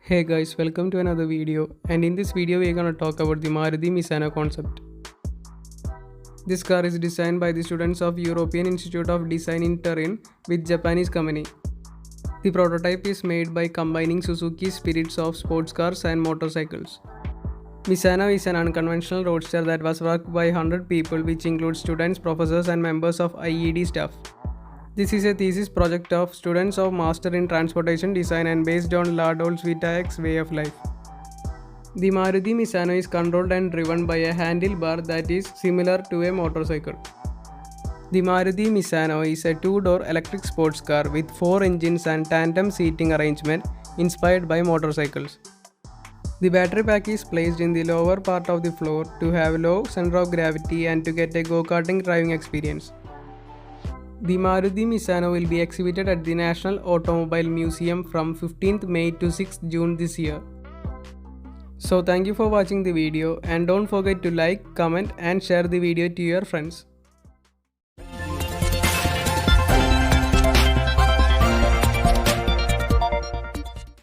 Hey guys, welcome to another video, and in this video we are gonna talk about the Maruti Misano concept. This car is designed by the students of European Institute of Design in Turin with Japanese company. The prototype is made by combining Suzuki's spirits of sports cars and motorcycles. Misano is an unconventional roadster that was worked by 100 people, which includes students, professors and members of IED staff. This is a thesis project of students of Master in Transportation Design and based on La Dolce Vita's way of life. The Maruti Misano is controlled and driven by a handlebar that is similar to a motorcycle. The Maruti Misano is a two-door electric sports car with 4 engines and tandem seating arrangement inspired by motorcycles. The battery pack is placed in the lower part of the floor to have low center of gravity and to get a go-karting driving experience. The Maruti Misano will be exhibited at the National Automobile Museum from 15th May to 6th June this year. So thank you for watching the video and don't forget to like, comment and share the video to your friends.